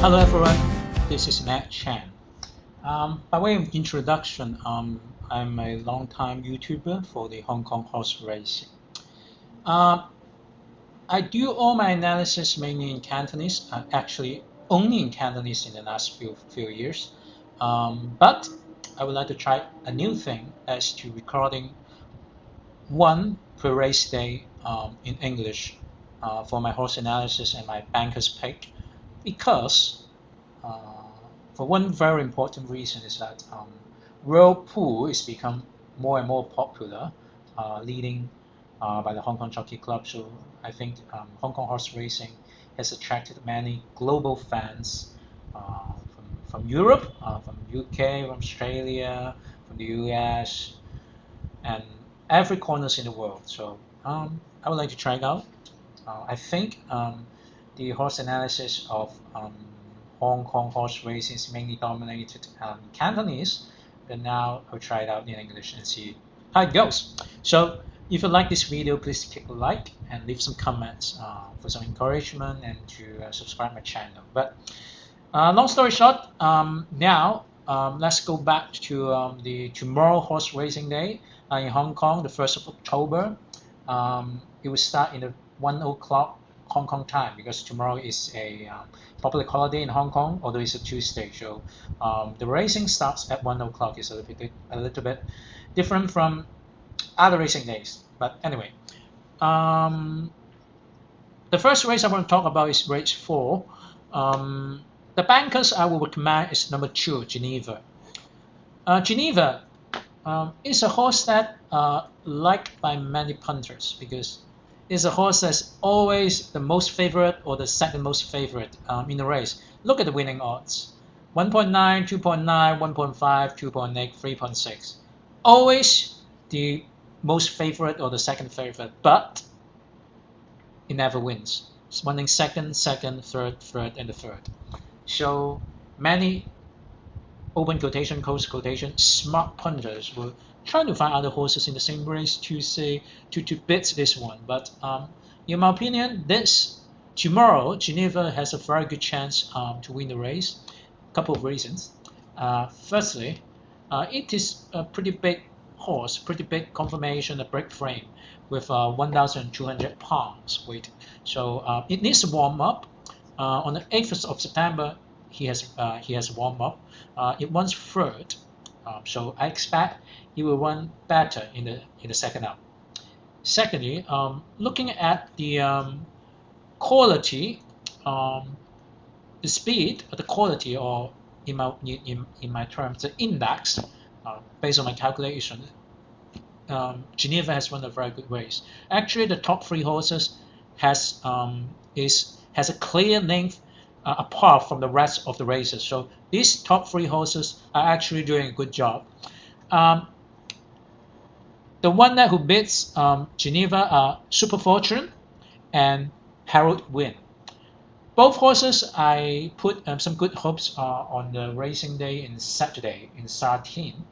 Hello everyone, this is Chang. By way of introduction, I'm a long-time YouTuber for the Hong Kong horse racing. I do all my analysis mainly in Cantonese, actually only in Cantonese in the last few years. But I would like to try a new thing as to recording one per race day in English for my horse analysis and my bankers page because uh, for one very important reason is that World Pool is become more and more popular, leading by the Hong Kong Jockey Club. So I think Hong Kong horse racing has attracted many global fans from Europe, from UK, from Australia, from the US, and every corners in the world. So I would like to try it out. I think the horse analysis of Hong Kong horse racing is mainly dominated in Cantonese, but now I'll try it out in English and see how it goes. So if you like this video, please click like and leave some comments for some encouragement and to subscribe my channel. But long story short, now let's go back to the tomorrow horse racing day in Hong Kong, the 1st of October. It will start in the 1 o'clock Hong Kong time because tomorrow is a public holiday in Hong Kong, although it's a Tuesday. So the racing starts at 1 o'clock. It's a little bit different from other racing days. But anyway, the first race I want to talk about is race 4. The bankers I will recommend is number 2, Geneva. Geneva is a horse that liked by many punters because it's a horse that's always the most favorite or the second most favorite in the race. Look at the winning odds: 1.9, 2.9, 1.5, 2.8, 3.6. Always the most favorite or the second favorite, but it never wins. It's winning second, third, and the third. So many open quotation, close quotation, smart punters will try to find other horses in the same race to say to beat this one. But in my opinion, tomorrow Geneva has a very good chance to win the race. A couple of reasons. Firstly, it is a pretty big horse, pretty big conformation, a break frame with 1,200 pounds weight. So it needs to warm up. On the 8th of September, he has warm up. It runs third, so I expect he will run better in the second up. Secondly, looking at the quality, the speed, the quality, or in my terms, the index, based on my calculation, Geneva has run a very good race. Actually, the top 3 horses has a clear length apart from the rest of the races. So these top 3 horses are actually doing a good job. The one that who beats Geneva are Super Fortune and Herald Win. Both horses I put some good hopes on the racing day in Saturday in Sardine.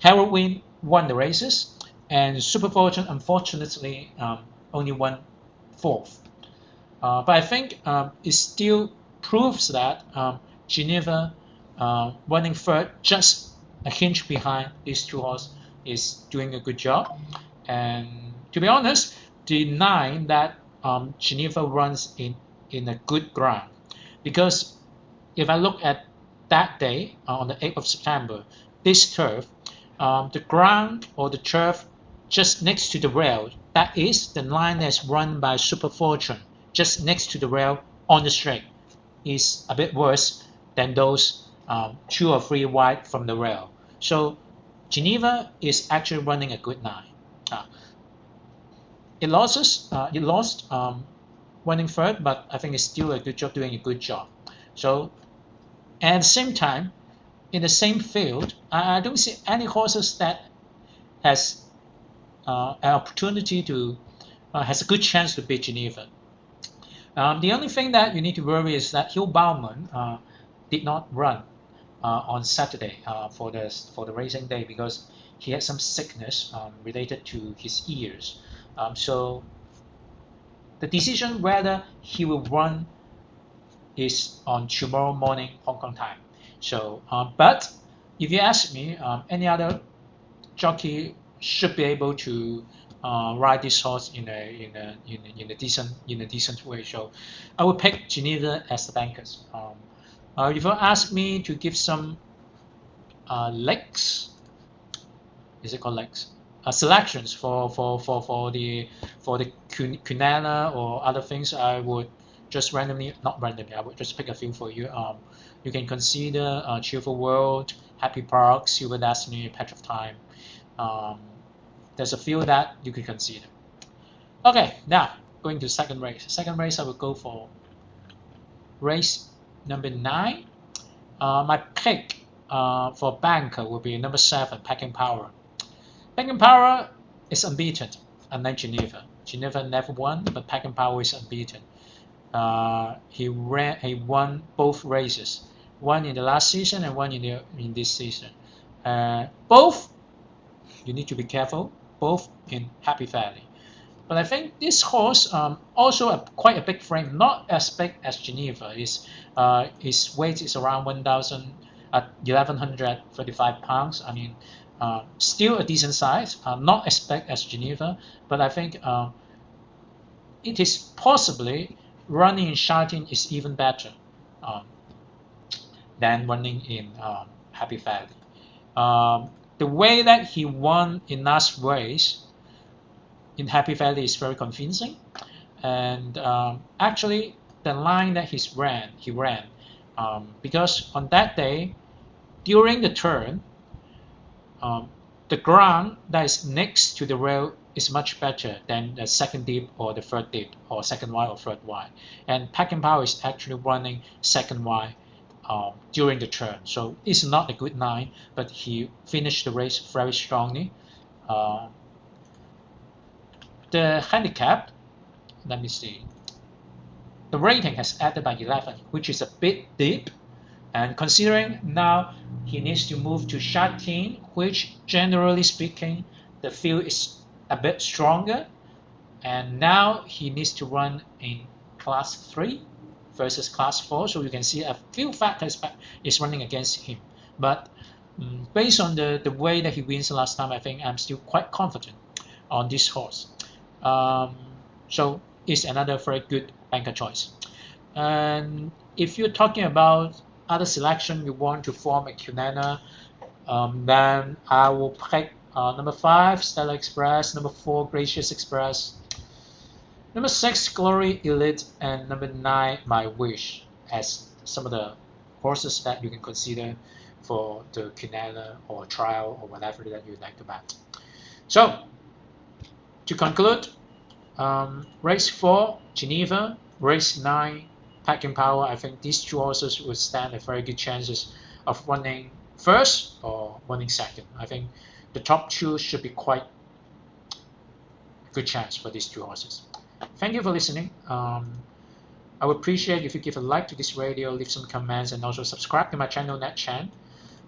Herald Win won the races, and Super Fortune unfortunately only won 4th. But I think it still proves that Geneva running third, just a hinge behind these 2 horses, is doing a good job. And to be honest, the 9 that Geneva runs in a good ground, because if I look at that day on the 8th of September, this turf, the ground or the turf just next to the rail, that is the line that's run by Super Fortune, just next to the rail on the straight, is a bit worse than those 2 or 3 wide from the rail. So Geneva is actually running a good 9. It lost running third, but I think it's still a good job, doing a good job. So at the same time, in the same field, I don't see any horses that has an opportunity to has a good chance to beat Geneva. The only thing that you need to worry is that Hill Bauman did not run on Saturday for the racing day because he had some sickness related to his ears. So the decision whether he will run is on tomorrow morning Hong Kong time. So, but if you ask me, any other jockey should be able to ride this horse in a decent way. So, I would pick Geneva as the bankers. If you ask me to give some legs, is it called legs? Selections for the Cunana or other things, I would just randomly, not randomly, I would just pick a few for you. You can consider Cheerful World, Happy Park, Silver Destiny, Patch of Time. There's a few that you could consider. Okay, now going to second race. Second race, I will go for race number 9. My pick for banker will be number 7, Packing Power. Packing Power is unbeaten, unlike Geneva. Geneva never won, but Packing Power is unbeaten. He won both races, one in the last season and one in this season. Both, you need to be careful, both in Happy Valley. But I think this horse also quite a big frame, not as big as Geneva. His weight is around 1,135 pounds. I mean, still a decent size, not as big as Geneva, but I think it is possibly running in Charlton is even better than running in Happy Valley. The way that he won in last race in Happy Valley is very convincing, and actually the line that he ran because on that day during the turn, the ground that is next to the rail is much better than the second dip or the third dip or second wide or third wide. And Packing Power is actually running second wide during the turn. So it's not a good line, but he finished the race very strongly. The handicap, let me see. The rating has added by 11, which is a bit deep. And considering now he needs to move to Charlton, which generally speaking, the field is a bit stronger. And now he needs to run in class 3 versus class 4. So you can see a few factors is running against him. But based on the way that he wins last time, I think I'm still quite confident on this horse. So it's another very good banker choice. And if you're talking about other selection you want to form a Cunana, then I will pick number 5, Stella Express, number 4, Gracious Express, number 6, Glory Elite, and number 9, My Wish, as some of the horses that you can consider for the Cunana or trial or whatever that you like to bet. So, to conclude, race 4, Geneva, race 9, Packing Power, I think these two horses would stand a very good chances of running first or running second. I think the top 2 should be quite good chance for these 2 horses. Thank you for listening. I would appreciate if you give a like to this video, leave some comments, and also subscribe to my channel, Nat Chang.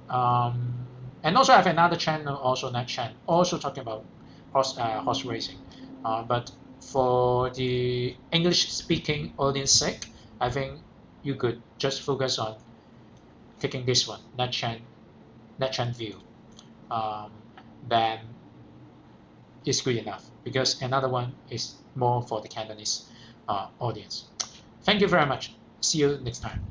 And also I have another channel, also Nat Chang, also talking about horse racing. But for the English-speaking audience sake, I think you could just focus on taking this one, Nat Chang View. Then it's good enough, because another one is more for the Cantonese audience. Thank you very much. See you next time.